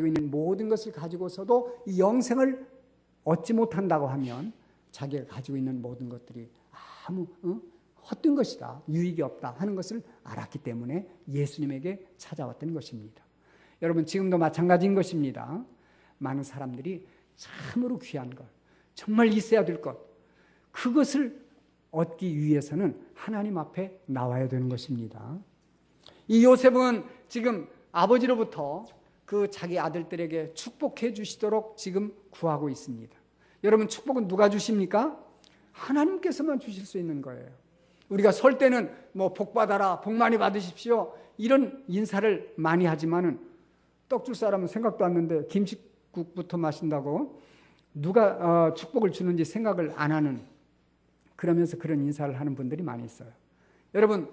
있는 모든 것을 가지고서도 이 영생을 얻지 못한다고 하면 자기가 가지고 있는 모든 것들이 아무 헛된 것이다, 유익이 없다 하는 것을 알았기 때문에 예수님에게 찾아왔던 것입니다. 여러분, 지금도 마찬가지인 것입니다. 많은 사람들이 참으로 귀한 것, 정말 있어야 될 것, 그것을 얻기 위해서는 하나님 앞에 나와야 되는 것입니다. 이 요셉은 지금 아버지로부터 그 자기 아들들에게 축복해 주시도록 지금 구하고 있습니다. 여러분, 축복은 누가 주십니까? 하나님께서만 주실 수 있는 거예요. 우리가 설 때는 뭐 복 받아라, 복 많이 받으십시오, 이런 인사를 많이 하지만은 떡 줄 사람은 생각도 안 하는데 김치국부터 마신다고 누가 축복을 주는지 생각을 안 하는, 그러면서 그런 인사를 하는 분들이 많이 있어요. 여러분,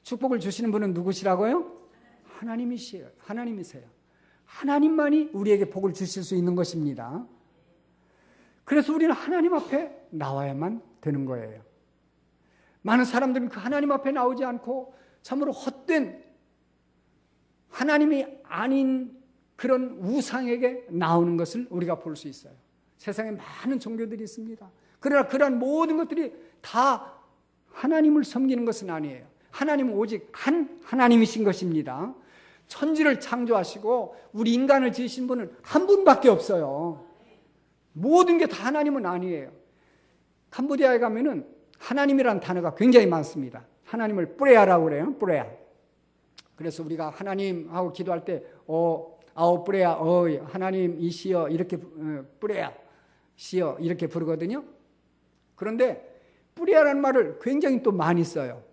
축복을 주시는 분은 누구시라고요? 하나님이세요. 하나님만이 우리에게 복을 주실 수 있는 것입니다. 그래서 우리는 하나님 앞에 나와야만 되는 거예요. 많은 사람들은 그 하나님 앞에 나오지 않고 참으로 헛된, 하나님이 아닌 그런 우상에게 나오는 것을 우리가 볼 수 있어요. 세상에 많은 종교들이 있습니다. 그러나 그러한 모든 것들이 다 하나님을 섬기는 것은 아니에요. 하나님은 오직 한 하나님이신 것입니다. 천지를 창조하시고 우리 인간을 지으신 분은 한 분밖에 없어요. 모든 게 다 하나님은 아니에요. 캄보디아에 가면은 하나님이라는 단어가 굉장히 많습니다. 하나님을 뿌레아라고 그래요. 뿌레아. 그래서 우리가 하나님하고 기도할 때 아오 뿌레아 어이 하나님이시여 이렇게 뿌레아 시여 이렇게 부르거든요. 그런데 뿌레아라는 말을 굉장히 또 많이 써요.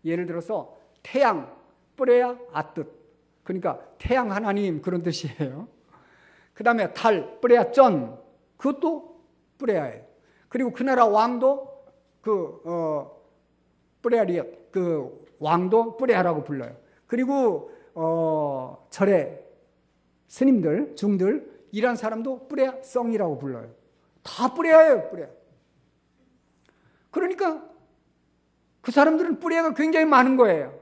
예를 들어서 태양 뿌레아 아뜻, 그러니까 태양 하나님 그런 뜻이에요. 그 다음에 달 뿌레아 쩐, 그것도 뿌레아예요. 그리고 그 나라 왕도 뿌레아리엇, 그 왕도 뿌레아라고 불러요. 그리고 절에 스님들, 중들 이란 사람도 뿌레아 성이라고 불러요. 다 뿌레아예요, 뿌레아. 그러니까 그 사람들은 뿌레아가 굉장히 많은 거예요.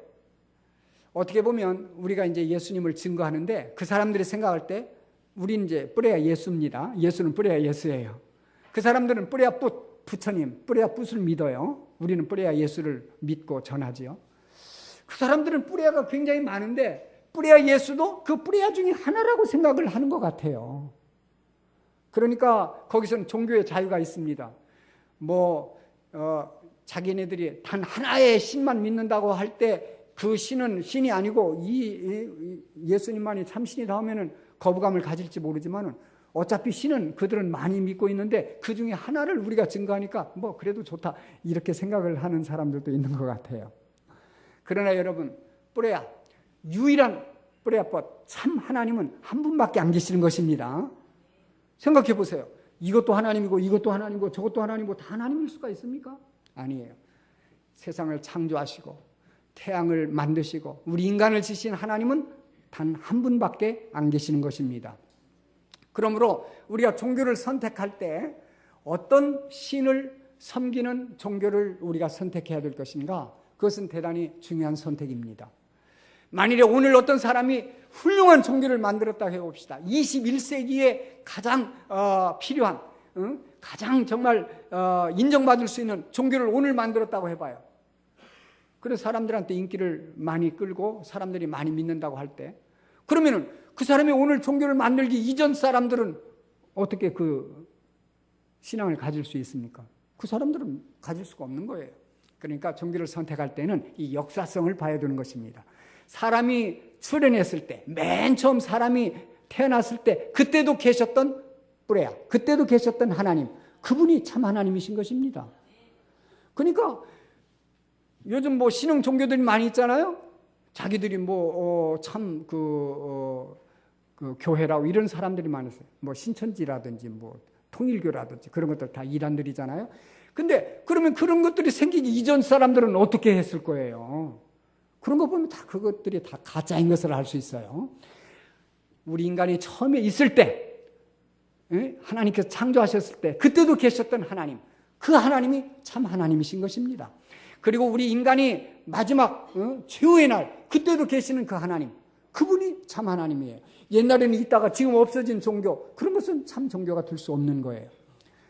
어떻게 보면 우리가 이제 예수님을 증거하는데 그 사람들이 생각할 때 우리는 이제 뿌레아 예수입니다. 예수는 뿌레아 예수예요. 그 사람들은 뿌레아 부처님, 뿌레아 붓을 믿어요. 우리는 뿌레아 예수를 믿고 전하지요. 그 사람들은 뿌레아가 굉장히 많은데 뿌레아 예수도 그 뿌레아 중에 하나라고 생각을 하는 것 같아요. 그러니까 거기서는 종교의 자유가 있습니다. 자기네들이 단 하나의 신만 믿는다고 할 때 그 신은 신이 아니고 이 예수님만이 참신이다 하면은 거부감을 가질지 모르지만은 어차피 신은 그들은 많이 믿고 있는데 그 중에 하나를 우리가 증거하니까 그래도 좋다 이렇게 생각을 하는 사람들도 있는 것 같아요. 그러나 여러분, 뿌레아, 유일한 뿌레아법 참 하나님은 한 분밖에 안 계시는 것입니다. 생각해 보세요. 이것도 하나님이고 이것도 하나님이고 저것도 하나님이고 다 하나님일 수가 있습니까? 아니에요. 세상을 창조하시고 태양을 만드시고 우리 인간을 지으신 하나님은 단 한 분밖에 안 계시는 것입니다. 그러므로 우리가 종교를 선택할 때 어떤 신을 섬기는 종교를 우리가 선택해야 될 것인가? 그것은 대단히 중요한 선택입니다. 만일에 오늘 어떤 사람이 훌륭한 종교를 만들었다고 해봅시다. 21세기에 가장 필요한, 가장 정말 인정받을 수 있는 종교를 오늘 만들었다고 해봐요. 그래서 사람들한테 인기를 많이 끌고 사람들이 많이 믿는다고 할 때, 그러면은 그 사람이 오늘 종교를 만들기 이전 사람들은 어떻게 그 신앙을 가질 수 있습니까? 그 사람들은 가질 수가 없는 거예요. 그러니까 종교를 선택할 때는 이 역사성을 봐야 되는 것입니다. 사람이 출현했을 때, 맨 처음 사람이 태어났을 때 그때도 계셨던 뿌레아, 그때도 계셨던 하나님, 그분이 참 하나님이신 것입니다. 그러니까 요즘 신흥 종교들이 많이 있잖아요. 자기들이 교회라고 이런 사람들이 많았어요. 신천지라든지 통일교라든지 그런 것들 다 이단들이잖아요. 근데 그러면 그런 것들이 생기기 이전 사람들은 어떻게 했을 거예요? 그런 거 보면 다 그것들이 다 가짜인 것을 알 수 있어요. 우리 인간이 처음에 있을 때, 하나님께서 창조하셨을 때 그때도 계셨던 하나님, 그 하나님이 참 하나님이신 것입니다. 그리고 우리 인간이 마지막 최후의 날 그때도 계시는 그 하나님, 그분이 참 하나님이에요. 옛날에는 있다가 지금 없어진 종교, 그런 것은 참 종교가 될 수 없는 거예요.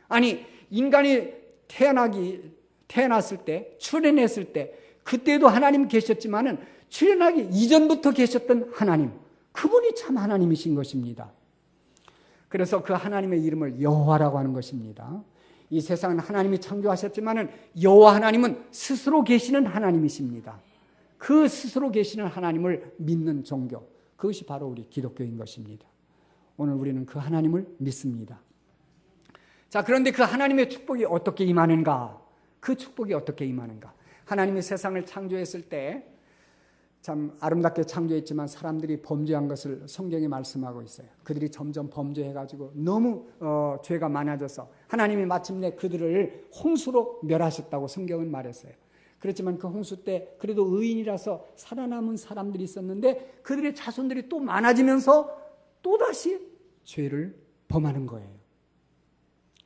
아니, 인간이 태어났을 때, 출현했을 때, 그때도 하나님 계셨지만은 출현하기 이전부터 계셨던 하나님, 그분이 참 하나님이신 것입니다. 그래서 그 하나님의 이름을 여호와라고 하는 것입니다. 이 세상은 하나님이 창조하셨지만은 여호와 하나님은 스스로 계시는 하나님이십니다. 그 스스로 계시는 하나님을 믿는 종교, 그것이 바로 우리 기독교인 것입니다. 오늘 우리는 그 하나님을 믿습니다. 자, 그런데 그 하나님의 축복이 어떻게 임하는가? 그 축복이 어떻게 임하는가? 하나님이 세상을 창조했을 때 참 아름답게 창조했지만 사람들이 범죄한 것을 성경에 말씀하고 있어요. 그들이 점점 범죄해가지고 너무 죄가 많아져서 하나님이 마침내 그들을 홍수로 멸하셨다고 성경은 말했어요. 그렇지만 그 홍수 때 그래도 의인이라서 살아남은 사람들이 있었는데 그들의 자손들이 또 많아지면서 또다시 죄를 범하는 거예요.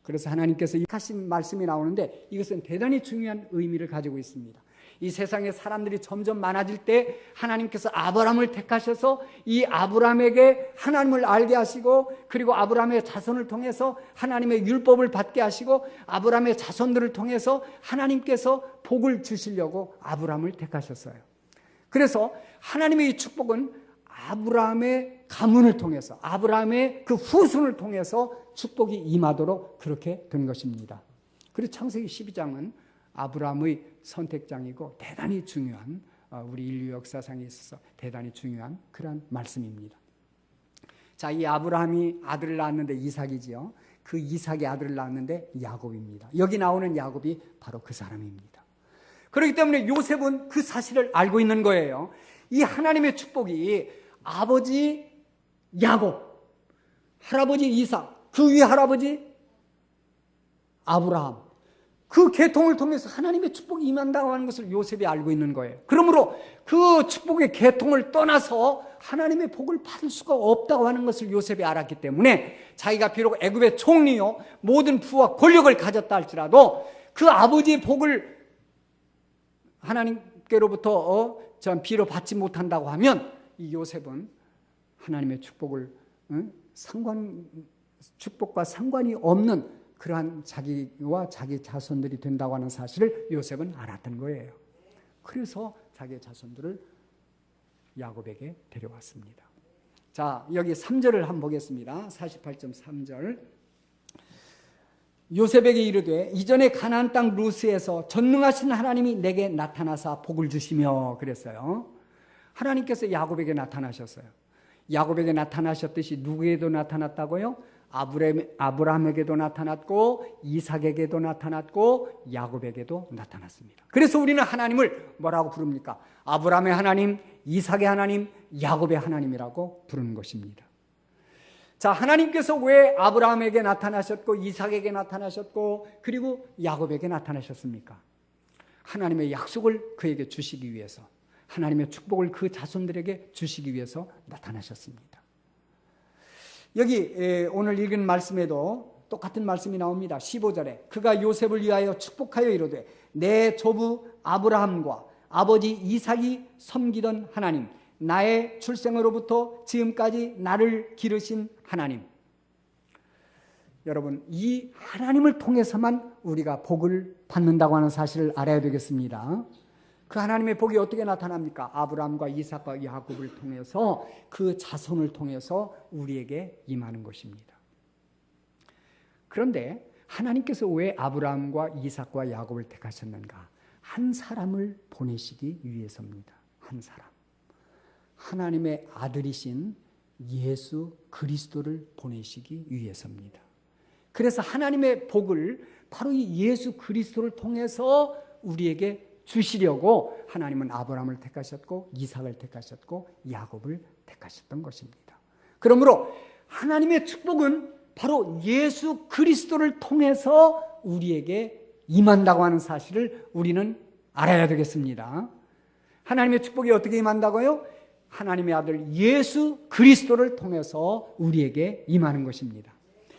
그래서 하나님께서 하신 말씀이 나오는데 이것은 대단히 중요한 의미를 가지고 있습니다. 이 세상에 사람들이 점점 많아질 때 하나님께서 아브라함을 택하셔서 이 아브라함에게 하나님을 알게 하시고 그리고 아브라함의 자손을 통해서 하나님의 율법을 받게 하시고 아브라함의 자손들을 통해서 하나님께서 복을 주시려고 아브라함을 택하셨어요. 그래서 하나님의 이 축복은 아브라함의 가문을 통해서 아브라함의 그 후손을 통해서 축복이 임하도록 그렇게 된 것입니다. 그리고 창세기 12장은 아브라함의 선택장이고 대단히 중요한 우리 인류 역사상에 있어서 대단히 중요한 그런 말씀입니다. 자, 이 아브라함이 아들을 낳았는데 이삭이지요. 그 이삭의 아들을 낳았는데 야곱입니다. 여기 나오는 야곱이 바로 그 사람입니다. 그렇기 때문에 요셉은 그 사실을 알고 있는 거예요. 이 하나님의 축복이 아버지 야곱, 할아버지 이삭, 그 위에 할아버지 아브라함, 그 계통을 통해서 하나님의 축복이 임한다고 하는 것을 요셉이 알고 있는 거예요. 그러므로 그 축복의 계통을 떠나서 하나님의 복을 받을 수가 없다고 하는 것을 요셉이 알았기 때문에 자기가 비록 애굽의 총리요 모든 부와 권력을 가졌다 할지라도 그 아버지의 복을 하나님께로부터 비로 받지 못한다고 하면 이 요셉은 하나님의 축복을 축복과 상관이 없는 그러한 자기와 자기 자손들이 된다고 하는 사실을 요셉은 알았던 거예요. 그래서 자기의 자손들을 야곱에게 데려왔습니다. 자, 여기 3절을 한번 보겠습니다. 48.3절. 요셉에게 이르되 이전에 가나안 땅 루스에서 전능하신 하나님이 내게 나타나사 복을 주시며 그랬어요. 하나님께서 야곱에게 나타나셨어요. 야곱에게 나타나셨듯이 누구에게도 나타났다고요? 아브라함에게도 나타났고 이삭에게도 나타났고 야곱에게도 나타났습니다. 그래서 우리는 하나님을 뭐라고 부릅니까? 아브라함의 하나님, 이삭의 하나님, 야곱의 하나님이라고 부르는 것입니다. 자, 하나님께서 왜 아브라함에게 나타나셨고 이삭에게 나타나셨고 그리고 야곱에게 나타나셨습니까? 하나님의 약속을 그에게 주시기 위해서, 하나님의 축복을 그 자손들에게 주시기 위해서 나타나셨습니다. 여기 오늘 읽은 말씀에도 똑같은 말씀이 나옵니다. 15절에 그가 요셉을 위하여 축복하여 이르되 내 조부 아브라함과 아버지 이삭이 섬기던 하나님, 나의 출생으로부터 지금까지 나를 기르신 하나님. 여러분, 이 하나님을 통해서만 우리가 복을 받는다고 하는 사실을 알아야 되겠습니다. 그 하나님의 복이 어떻게 나타납니까? 아브라함과 이삭과 야곱을 통해서 그 자손을 통해서 우리에게 임하는 것입니다. 그런데 하나님께서 왜 아브라함과 이삭과 야곱을 택하셨는가? 한 사람을 보내시기 위해서입니다. 한 사람. 하나님의 아들이신 예수 그리스도를 보내시기 위해서입니다. 그래서 하나님의 복을 바로 이 예수 그리스도를 통해서 우리에게 주시려고 하나님은 아브라함을 택하셨고 이삭을 택하셨고 야곱을 택하셨던 것입니다. 그러므로 하나님의 축복은 바로 예수 그리스도를 통해서 우리에게 임한다고 하는 사실을 우리는 알아야 되겠습니다. 하나님의 축복이 어떻게 임한다고요? 하나님의 아들 예수 그리스도를 통해서 우리에게 임하는 것입니다.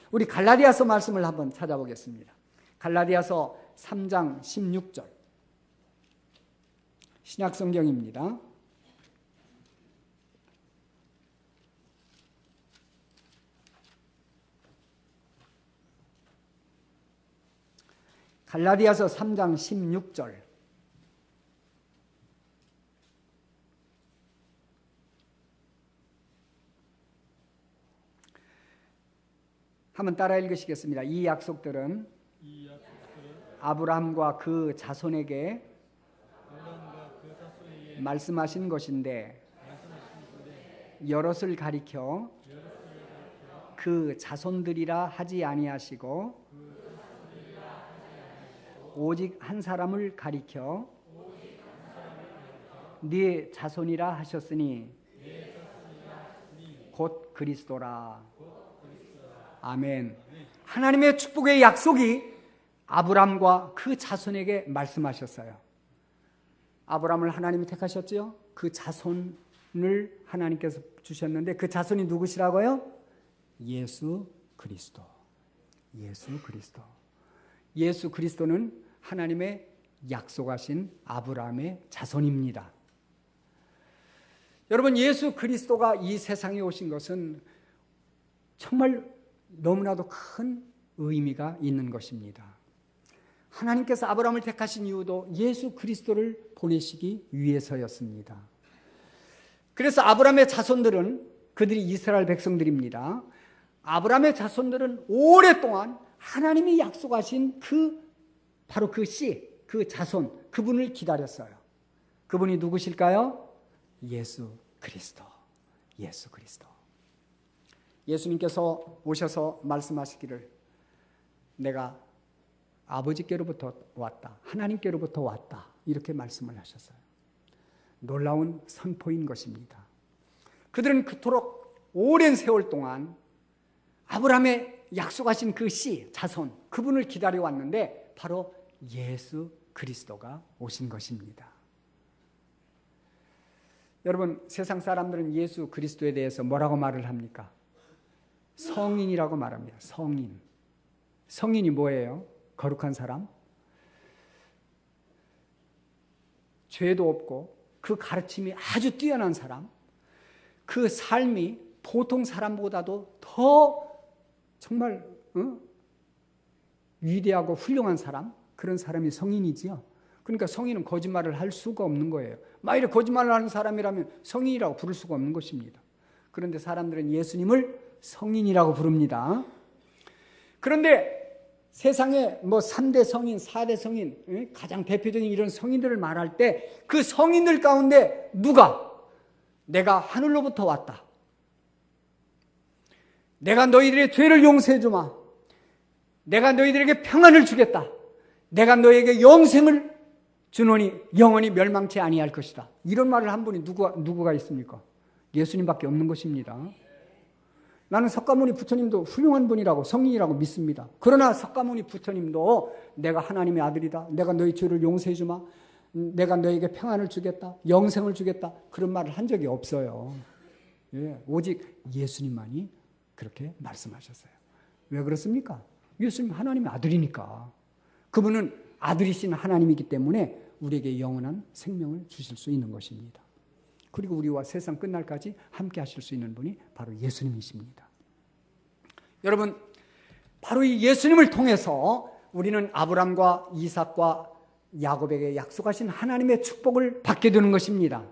우리 갈라디아서 말씀을 한번 찾아보겠습니다. 갈라디아서 3장 16절. 신약성경입니다. 갈라디아서 3장 16절. 한번 따라 읽으시겠습니다. 이 약속들은 아브라함과 그 자손에게 말씀하신 것인데 여럿을 가리켜 그 자손들이라 하지 아니하시고 오직 한 사람을 가리켜 네 자손이라 하셨으니 곧 그리스도라. 아멘. 하나님의 축복의 약속이 아브라함과 그 자손에게 말씀하셨어요. 아브라함을 하나님이 택하셨죠. 그 자손을 하나님께서 주셨는데 그 자손이 누구시라고요? 예수 그리스도. 예수 그리스도. 예수 그리스도는 하나님의 약속하신 아브라함의 자손입니다. 여러분, 예수 그리스도가 이 세상에 오신 것은 정말 너무나도 큰 의미가 있는 것입니다. 하나님께서 아브라함을 택하신 이유도 예수 그리스도를 보내시기 위해서였습니다. 그래서 아브라함의 자손들은 그들이 이스라엘 백성들입니다. 아브라함의 자손들은 오랫동안 하나님이 약속하신 바로 그 씨, 그 자손, 그분을 기다렸어요. 그분이 누구실까요? 예수 그리스도. 예수 그리스도. 예수님께서 오셔서 말씀하시기를 내가 아버지께로부터 왔다. 하나님께로부터 왔다. 이렇게 말씀을 하셨어요. 놀라운 선포인 것입니다. 그들은 그토록 오랜 세월 동안 아브라함의 약속하신 그 씨, 자손, 그분을 기다려왔는데 바로 예수 그리스도가 오신 것입니다. 여러분, 세상 사람들은 예수 그리스도에 대해서 뭐라고 말을 합니까? 성인이라고 말합니다. 성인. 성인이 뭐예요? 거룩한 사람? 죄도 없고 그 가르침이 아주 뛰어난 사람, 그 삶이 보통 사람보다도 더 정말 위대하고 훌륭한 사람, 그런 사람이 성인이지요. 그러니까 성인은 거짓말을 할 수가 없는 거예요. 만일에 거짓말을 하는 사람이라면 성인이라고 부를 수가 없는 것입니다. 그런데 사람들은 예수님을 성인이라고 부릅니다. 그런데 세상에 3대 성인, 4대 성인, 가장 대표적인 이런 성인들을 말할 때 그 성인들 가운데 누가 내가 하늘로부터 왔다. 내가 너희들의 죄를 용서해 주마. 내가 너희들에게 평안을 주겠다. 내가 너희에게 영생을 주노니 영원히 멸망치 아니할 것이다. 이런 말을 한 분이 누구가 있습니까? 예수님밖에 없는 것입니다. 나는 석가모니 부처님도 훌륭한 분이라고, 성인이라고 믿습니다. 그러나 석가모니 부처님도 내가 하나님의 아들이다. 내가 너희 죄를 용서해 주마. 내가 너에게 평안을 주겠다. 영생을 주겠다. 그런 말을 한 적이 없어요. 예, 오직 예수님만이 그렇게 말씀하셨어요. 왜 그렇습니까? 예수님 하나님의 아들이니까. 그분은 아들이신 하나님이기 때문에 우리에게 영원한 생명을 주실 수 있는 것입니다. 그리고 우리와 세상 끝날까지 함께 하실 수 있는 분이 바로 예수님이십니다. 여러분, 바로 이 예수님을 통해서 우리는 아브라함과 이삭과 야곱에게 약속하신 하나님의 축복을 받게 되는 것입니다.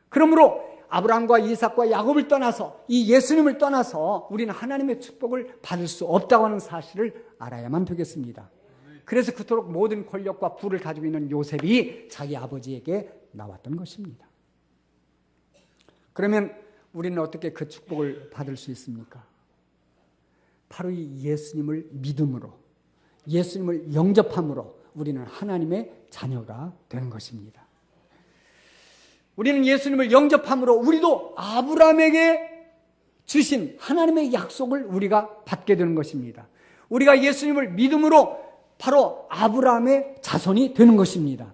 그러므로 아브라함과 이삭과 야곱을 떠나서 이 예수님을 떠나서 우리는 하나님의 축복을 받을 수 없다고 하는 사실을 알아야만 되겠습니다. 그래서 그토록 모든 권력과 부를 가지고 있는 요셉이 자기 아버지에게 나왔던 것입니다. 그러면 우리는 어떻게 그 축복을 받을 수 있습니까? 바로 이 예수님을 믿음으로, 예수님을 영접함으로 우리는 하나님의 자녀가 되는 것입니다. 우리는 예수님을 영접함으로 우리도 아브라함에게 주신 하나님의 약속을 우리가 받게 되는 것입니다. 우리가 예수님을 믿음으로 바로 아브라함의 자손이 되는 것입니다.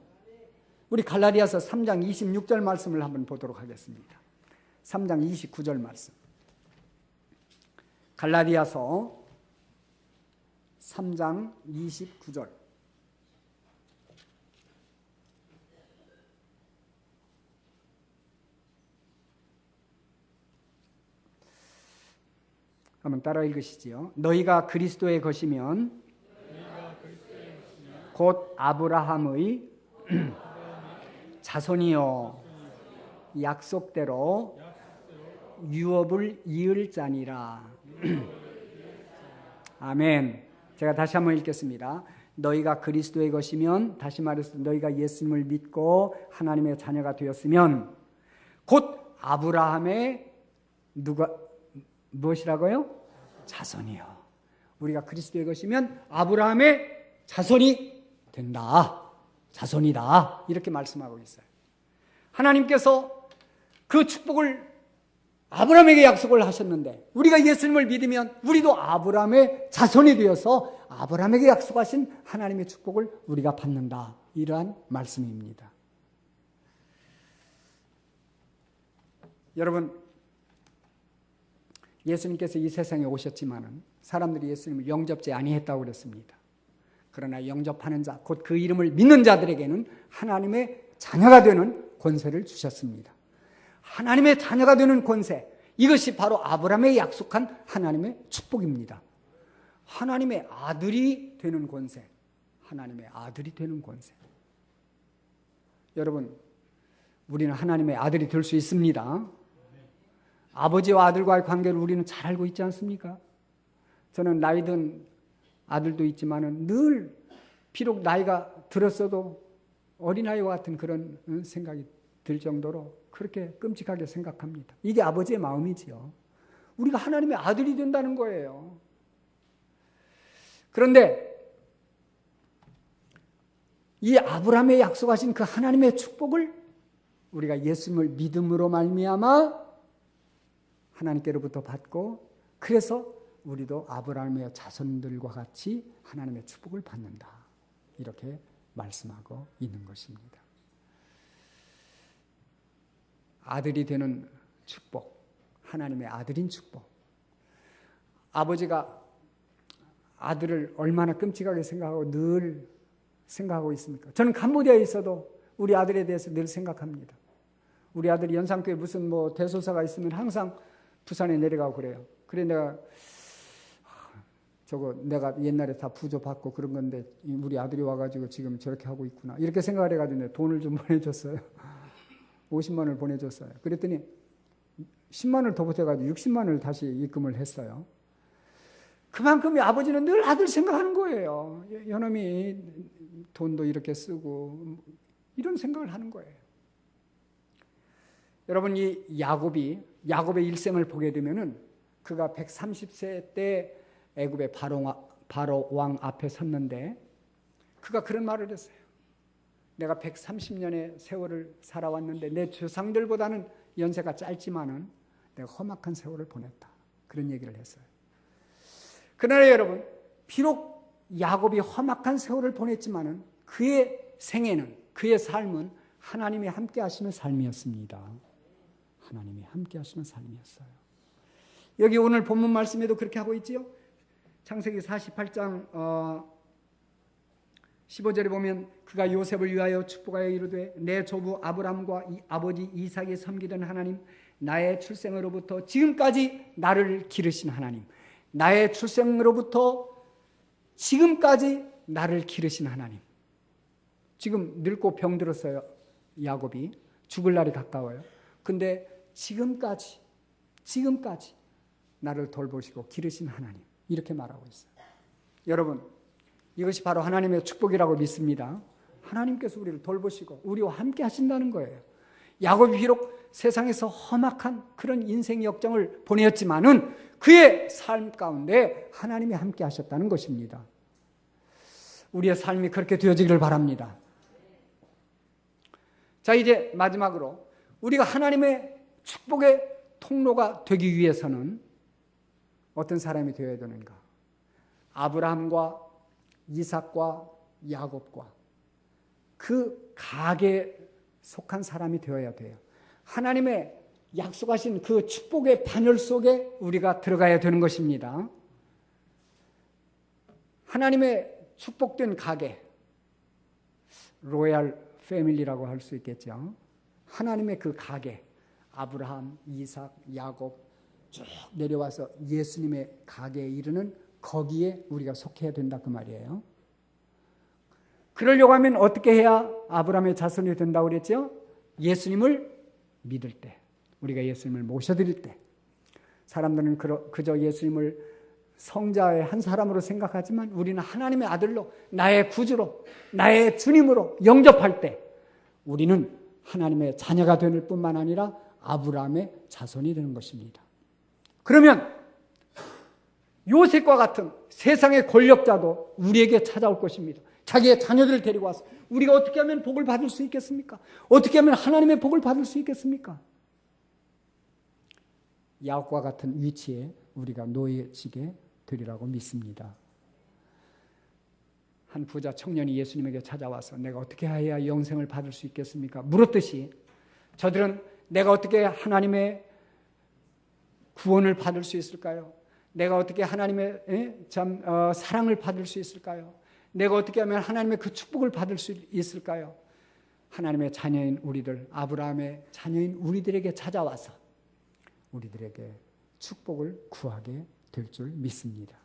우리 갈라디아서 3장 26절 말씀을 한번 보도록 하겠습니다. 3장 29절 말씀. 갈라디아서 3장 29절. 한번 따라 읽으시지요. 너희가 그리스도의 것이면 곧 아브라함의 자손이요 약속대로 유업을 이을 자니라. 아멘. 제가 다시 한번 읽겠습니다. 너희가 그리스도의 것이면, 다시 말해서 너희가 예수님을 믿고 하나님의 자녀가 되었으면 곧 아브라함의 무엇이라고요? 자손이요. 우리가 그리스도의 것이면 아브라함의 자손이 된다. 자손이다. 이렇게 말씀하고 있어요. 하나님께서 그 축복을 아브라함에게 약속을 하셨는데 우리가 예수님을 믿으면 우리도 아브라함의 자손이 되어서 아브라함에게 약속하신 하나님의 축복을 우리가 받는다. 이러한 말씀입니다. 여러분, 예수님께서 이 세상에 오셨지만은 사람들이 예수님을 영접지 아니했다고 그랬습니다. 그러나 영접하는 자, 곧 그 이름을 믿는 자들에게는 하나님의 자녀가 되는 권세를 주셨습니다. 하나님의 자녀가 되는 권세, 이것이 바로 아브라함에 약속한 하나님의 축복입니다. 하나님의 아들이 되는 권세, 하나님의 아들이 되는 권세. 여러분, 우리는 하나님의 아들이 될 수 있습니다. 아버지와 아들과의 관계를 우리는 잘 알고 있지 않습니까? 저는 나이 든 아들도 있지만은 늘 비록 나이가 들었어도 어린아이와 같은 그런 생각이 들 정도로 그렇게 끔찍하게 생각합니다. 이게 아버지의 마음이지요. 우리가 하나님의 아들이 된다는 거예요. 그런데 이 아브라함에 약속하신 그 하나님의 축복을 우리가 예수님을 믿음으로 말미암아 하나님께로부터 받고, 그래서 우리도 아브라함의 자손들과 같이 하나님의 축복을 받는다. 이렇게 말씀하고 있는 것입니다. 아들이 되는 축복, 하나님의 아들인 축복. 아버지가 아들을 얼마나 끔찍하게 생각하고 늘 생각하고 있습니까? 저는 캄보디아에 있어도 우리 아들에 대해서 늘 생각합니다. 우리 아들이 연산교회 무슨 대소사가 있으면 항상 부산에 내려가고 그래요. 그래 내가 옛날에 다 부조받고 그런 건데 우리 아들이 와가지고 지금 저렇게 하고 있구나. 이렇게 생각을 해가지고 돈을 좀 보내줬어요. 50만 원을 보내줬어요. 그랬더니 10만 원을 더 보태가지고 60만 원을 다시 입금을 했어요. 그만큼 아버지는 늘 아들 생각하는 거예요. 요놈이 돈도 이렇게 쓰고 이런 생각을 하는 거예요. 여러분, 이 야곱의 일생을 보게 되면은 그가 130세 때 애굽의 바로 왕 앞에 섰는데 그가 그런 말을 했어요. 내가 130년의 세월을 살아왔는데 내 조상들보다는 연세가 짧지만은 내가 험악한 세월을 보냈다. 그런 얘기를 했어요. 그러나 여러분, 비록 야곱이 험악한 세월을 보냈지만은 그의 생애는, 그의 삶은 하나님이 함께 하시는 삶이었습니다. 하나님이 함께 하시는 삶이었어요. 여기 오늘 본문 말씀에도 그렇게 하고 있지요. 창세기 48장 15절에 보면 그가 요셉을 위하여 축복하여 이르되 내 조부 아브람과 아버지 이삭이 섬기던 하나님, 나의 출생으로부터 지금까지 나를 기르신 하나님, 나의 출생으로부터 지금까지 나를 기르신 하나님. 지금 늙고 병들었어요. 야곱이 죽을 날이 가까워요. 근데 지금까지 나를 돌보시고 기르신 하나님, 이렇게 말하고 있어요. 여러분, 이것이 바로 하나님의 축복이라고 믿습니다. 하나님께서 우리를 돌보시고 우리와 함께 하신다는 거예요. 야곱이 비록 세상에서 험악한 그런 인생 역정을 보냈지만은 그의 삶 가운데 하나님이 함께 하셨다는 것입니다. 우리의 삶이 그렇게 되어지기를 바랍니다. 자, 이제 마지막으로 우리가 하나님의 축복의 통로가 되기 위해서는 어떤 사람이 되어야 되는가? 아브라함과 이삭과 야곱과 그 가계에 속한 사람이 되어야 돼요. 하나님의 약속하신 그 축복의 반열 속에 우리가 들어가야 되는 것입니다. 하나님의 축복된 가계, 로얄 패밀리라고 할 수 있겠죠. 하나님의 그 가계, 아브라함, 이삭, 야곱 쭉 내려와서 예수님의 가계에 이르는 거기에 우리가 속해야 된다 그 말이에요. 그러려고 하면 어떻게 해야 아브라함의 자손이 된다고 그랬죠? 예수님을 믿을 때, 우리가 예수님을 모셔드릴 때. 사람들은 그저 예수님을 성자의 한 사람으로 생각하지만 우리는 하나님의 아들로, 나의 구주로, 나의 주님으로 영접할 때 우리는 하나님의 자녀가 될 뿐만 아니라 아브라함의 자손이 되는 것입니다. 그러면 요셉과 같은 세상의 권력자도 우리에게 찾아올 것입니다. 자기의 자녀들을 데리고 와서 우리가 어떻게 하면 복을 받을 수 있겠습니까? 어떻게 하면 하나님의 복을 받을 수 있겠습니까? 야곱과 같은 위치에 우리가 놓여지게 되리라고 믿습니다. 한 부자 청년이 예수님에게 찾아와서 내가 어떻게 해야 영생을 받을 수 있겠습니까? 물었듯이 저들은 내가 어떻게 하나님의 구원을 받을 수 있을까요? 내가 어떻게 하나님의 사랑을 받을 수 있을까요? 내가 어떻게 하면 하나님의 그 축복을 받을 수 있을까요? 하나님의 자녀인 우리들, 아브라함의 자녀인 우리들에게 찾아와서 우리들에게 축복을 구하게 될 줄 믿습니다.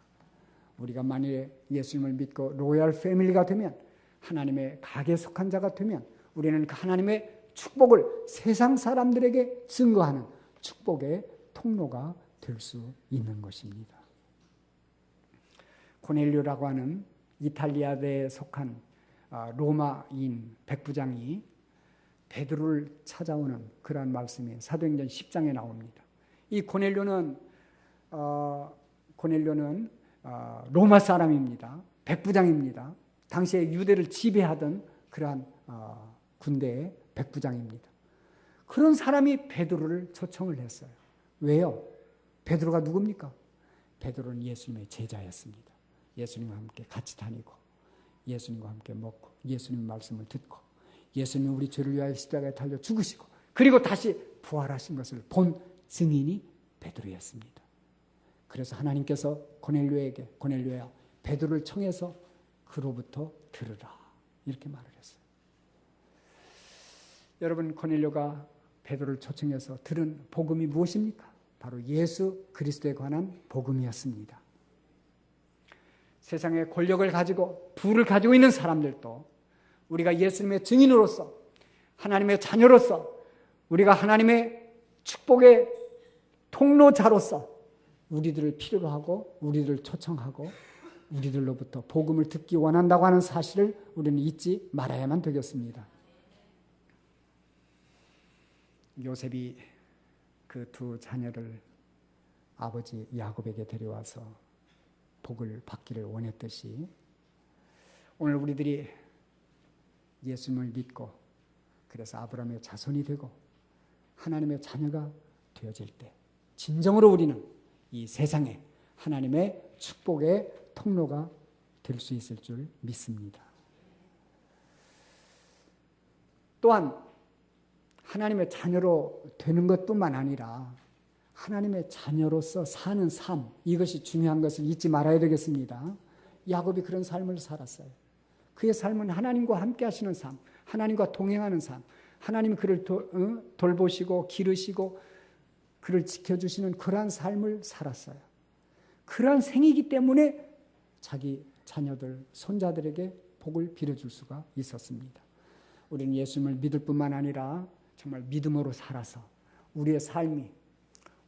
우리가 만일에 예수님을 믿고 로얄 패밀리가 되면, 하나님의 가게에 속한 자가 되면 우리는 그 하나님의 축복을 세상 사람들에게 증거하는 축복의 통로가 될 수 있는 것입니다. 고넬료라고 하는 이탈리아에 속한 로마인 백부장이 베드로를 찾아오는 그러한 말씀이 사도행전 10장에 나옵니다. 이 고넬료는 로마 사람입니다. 백부장입니다. 당시에 유대를 지배하던 그러한 군대의 백부장입니다. 그런 사람이 베드로를 초청을 했어요. 왜요? 베드로가 누굽니까? 베드로는 예수님의 제자였습니다. 예수님과 함께 같이 다니고 예수님과 함께 먹고 예수님 말씀을 듣고 예수님은 우리 죄를 위하여 십자가에 달려 죽으시고 그리고 다시 부활하신 것을 본 증인이 베드로였습니다. 그래서 하나님께서 고넬료에게 고넬료야 베드로를 청해서 그로부터 들으라 이렇게 말을 했어요. 여러분, 고넬료가 베드로를 초청해서 들은 복음이 무엇입니까? 바로 예수 그리스도에 관한 복음이었습니다. 세상의 권력을 가지고 부를 가지고 있는 사람들도 우리가 예수님의 증인으로서 하나님의 자녀로서 우리가 하나님의 축복의 통로자로서 우리들을 필요로 하고 우리들을 초청하고 우리들로부터 복음을 듣기 원한다고 하는 사실을 우리는 잊지 말아야만 되겠습니다. 요셉이 그 두 자녀를 아버지 야곱에게 데려와서 복을 받기를 원했듯이 오늘 우리들이 예수님을 믿고 그래서 아브라함의 자손이 되고 하나님의 자녀가 되어질 때 진정으로 우리는 이 세상에 하나님의 축복의 통로가 될 수 있을 줄 믿습니다. 또한 하나님의 자녀로 되는 것뿐만 아니라 하나님의 자녀로서 사는 삶, 이것이 중요한 것을 잊지 말아야 되겠습니다. 야곱이 그런 삶을 살았어요. 그의 삶은 하나님과 함께 하시는 삶, 하나님과 동행하는 삶, 하나님이 그를 돌보시고 기르시고 그를 지켜주시는 그러한 삶을 살았어요. 그러한 생이기 때문에 자기 자녀들, 손자들에게 복을 빌어줄 수가 있었습니다. 우리는 예수님을 믿을 뿐만 아니라 정말 믿음으로 살아서 우리의 삶이,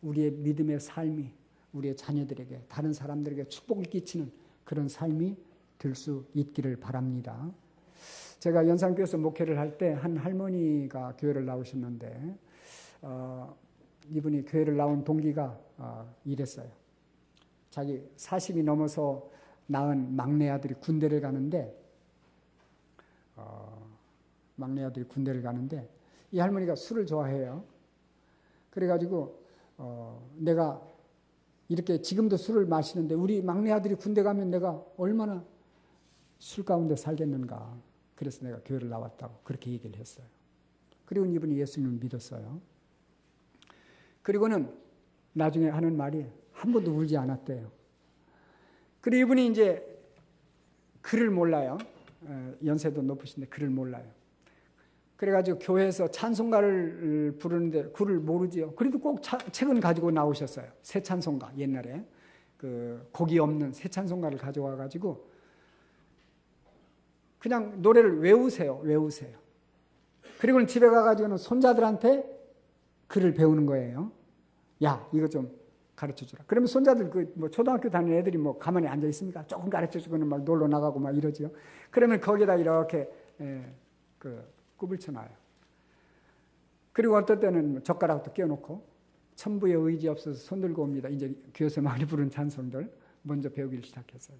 우리의 믿음의 삶이 우리의 자녀들에게, 다른 사람들에게 축복을 끼치는 그런 삶이 될 수 있기를 바랍니다. 제가 연산교회에서 목회를 할 때 한 할머니가 교회를 나오셨는데 이분이 교회를 나온 동기가 이랬어요. 자기 40이 넘어서 낳은 막내 아들이 군대를 가는데 이 할머니가 술을 좋아해요. 그래가지고 내가 이렇게 지금도 술을 마시는데 우리 막내 아들이 군대 가면 내가 얼마나 술 가운데 살겠는가. 그래서 내가 교회를 나왔다고 그렇게 얘기를 했어요. 그리고 이분이 예수님을 믿었어요. 그리고는 나중에 하는 말이 한 번도 울지 않았대요. 그리고 이분이 이제 글을 몰라요. 연세도 높으신데 글을 몰라요. 그래가지고 교회에서 찬송가를 부르는데 글을 모르지요. 그래도 꼭 책은 가지고 나오셨어요. 새 찬송가, 옛날에 그 곡이 없는 새 찬송가를 가져와가지고 그냥 노래를 외우세요. 외우세요. 그리고는 집에 가가지고는 손자들한테 글을 배우는 거예요. 야, 이거 좀 가르쳐 주라. 그러면 손자들 뭐 초등학교 다니는 애들이 뭐 가만히 앉아 있습니까? 조금 가르쳐 주고는 막 놀러 나가고 막 이러죠. 그러면 거기다 이렇게 굽을 쳐놔요. 그리고 어떨 때는 젓가락도 끼워놓고 천부의 의지 없어서 손 들고 옵니다. 이제 교회에서 많이 부른 찬송들 먼저 배우기를 시작했어요.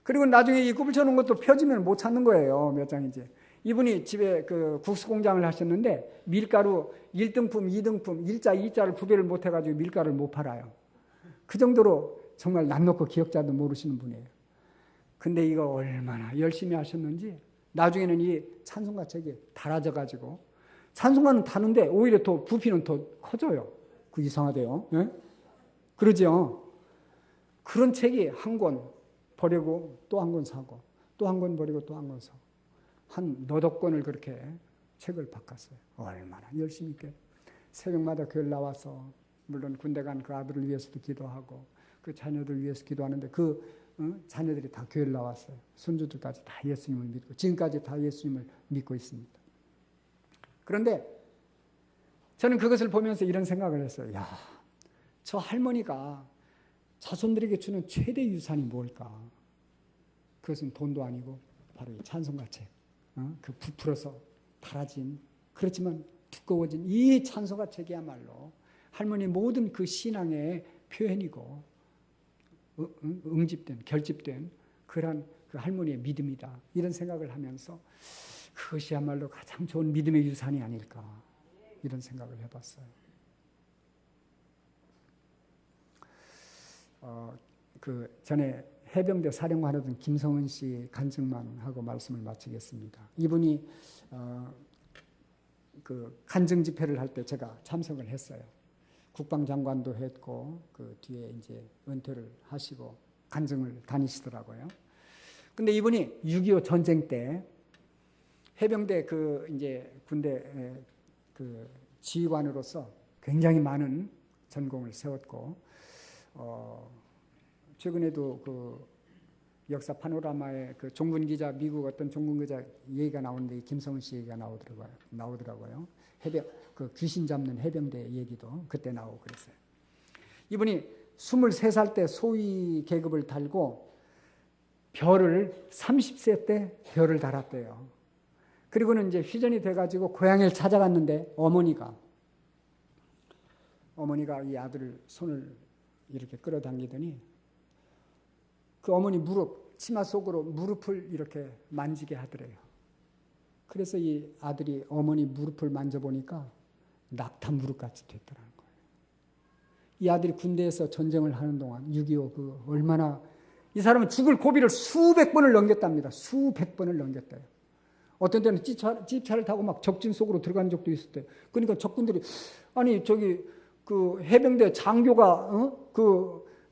그리고 나중에 이 굽을 쳐놓은 것도 펴지면 못 찾는 거예요. 몇 장인지. 이분이 집에 국수 공장을 하셨는데 밀가루 1등품, 2등품, 1자, 2자를 구별을 못 해가지고 밀가루를 못 팔아요. 그 정도로 정말 남 놓고 기억자도 모르시는 분이에요. 근데 이거 얼마나 열심히 하셨는지 나중에는 이 찬송가 책이 달아져가지고 찬송가는 다는데 오히려 더 부피는 더 커져요. 그 이상하대요. 네? 그러죠. 그런 책이 한 권 버리고 또 한 권 사고 또 한 권 버리고 또 한 권 사고 한 너덟 권을 그렇게 책을 바꿨어요. 얼마나 열심히 있게 새벽마다 교회를 나와서 물론 군대 간 그 아들을 위해서도 기도하고 그 자녀들 위해서 기도하는데 자녀들이 다 교회를 나왔어요. 손주들까지 다 예수님을 믿고 지금까지 다 예수님을 믿고 있습니다. 그런데 저는 그것을 보면서 이런 생각을 했어요. 야, 저 할머니가 자손들에게 주는 최대 유산이 뭘까? 그것은 돈도 아니고 바로 이 찬송가 책. 그 부풀어서 달아진 그렇지만 두꺼워진 이 찬송가 책이야말로 할머니 모든 그 신앙의 표현이고 결집된 그런 그 할머니의 믿음이다. 이런 생각을 하면서 그것이야말로 가장 좋은 믿음의 유산이 아닐까 이런 생각을 해봤어요. 전에 해병대 사령관 하던 김성은 씨 간증만 하고 말씀을 마치겠습니다. 이분이 그 간증 집회를 할 때 제가 참석을 했어요. 국방장관도 했고 그 뒤에 이제 은퇴를 하시고 간증을 다니시더라고요. 근데 이분이 6.25 전쟁 때 해병대 이제 군대 지휘관으로서 굉장히 많은 전공을 세웠고 최근에도 역사 파노라마에 종군 기자 미국 어떤 종군 기자 얘기가 나오는데 김성은 씨 얘기가 나오더라고요. 귀신 잡는 해병대 얘기도 그때 나오고 그랬어요. 이분이 23살 때 소위 계급을 달고 별을 30세 때 별을 달았대요. 그리고는 이제 휘전이 돼가지고 고향을 찾아갔는데 어머니가 이 아들을 손을 이렇게 끌어당기더니 그 어머니 치마 속으로 무릎을 이렇게 만지게 하더래요. 그래서 이 아들이 어머니 무릎을 만져보니까 낙타 무릎같이 됐더라는 거예요. 이 아들이 군대에서 전쟁을 하는 동안 6.25 얼마나 이 사람은 죽을 고비를 수백 번을 넘겼답니다. 수백 번을 넘겼대요. 어떤 때는 찝차를 타고 막 적진 속으로 들어간 적도 있었대요. 그러니까 적군들이 아니 그 해병대 장교가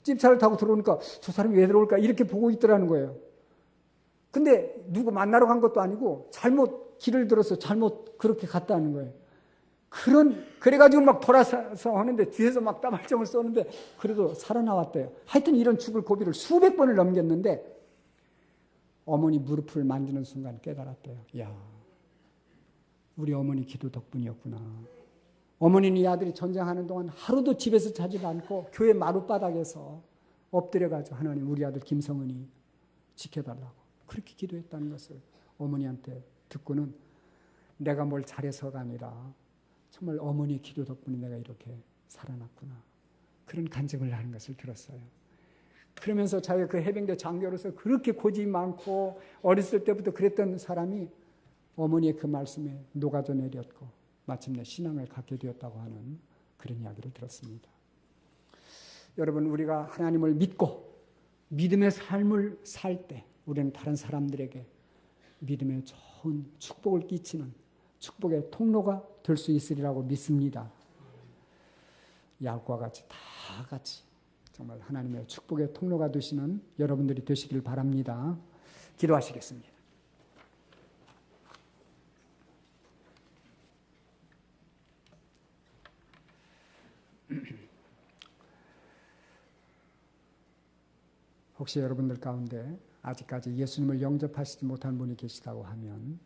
찝차를 타고 들어오니까 저 사람이 왜 들어올까 이렇게 보고 있더라는 거예요. 근데 누구 만나러 간 것도 아니고 잘못 길을 들어서 잘못 그렇게 갔다는 거예요. 그래가지고 막 돌아서 하는데 뒤에서 막 따발정을 쏘는데 그래도 살아나왔대요. 하여튼 이런 죽을 고비를 수백 번을 넘겼는데 어머니 무릎을 만지는 순간 깨달았대요. 야, 우리 어머니 기도 덕분이었구나. 어머니는 이 아들이 전쟁하는 동안 하루도 집에서 자지 않고 교회 마룻바닥에서 엎드려가지고 하나님 우리 아들 김성은이 지켜달라고 그렇게 기도했다는 것을 어머니한테 듣고는 내가 뭘 잘해서가 아니라 정말 어머니의 기도 덕분에 내가 이렇게 살아났구나. 그런 간증을 하는 것을 들었어요. 그러면서 자기가 그 해병대 장교로서 그렇게 고집이 많고 어렸을 때부터 그랬던 사람이 어머니의 그 말씀에 녹아져 내렸고 마침내 신앙을 갖게 되었다고 하는 그런 이야기를 들었습니다. 여러분 우리가 하나님을 믿고 믿음의 삶을 살 때 우리는 다른 사람들에게 믿음의 좋은 축복을 끼치는 축복의 통로가 될 수 있으리라고 믿습니다. 야곱과 같이 다 같이 정말 하나님의 축복의 통로가 되시는 여러분들이 되시길 바랍니다. 기도하시겠습니다. 혹시 여러분들 가운데 아직까지 예수님을 영접하시지 못한 분이 계시다고 하면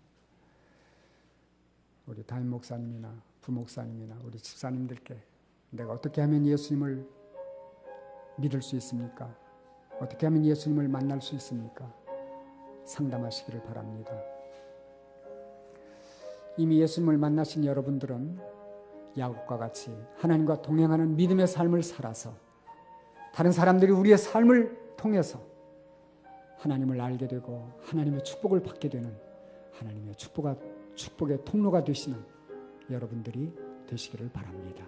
우리 담임 목사님이나 부목사님이나 우리 집사님들께 내가 어떻게 하면 예수님을 믿을 수 있습니까? 어떻게 하면 예수님을 만날 수 있습니까? 상담하시기를 바랍니다. 이미 예수님을 만나신 여러분들은 야곱과 같이 하나님과 동행하는 믿음의 삶을 살아서 다른 사람들이 우리의 삶을 통해서 하나님을 알게 되고 하나님의 축복을 받게 되는 하나님의 축복의 통로가 되시는 여러분들이 되시기를 바랍니다.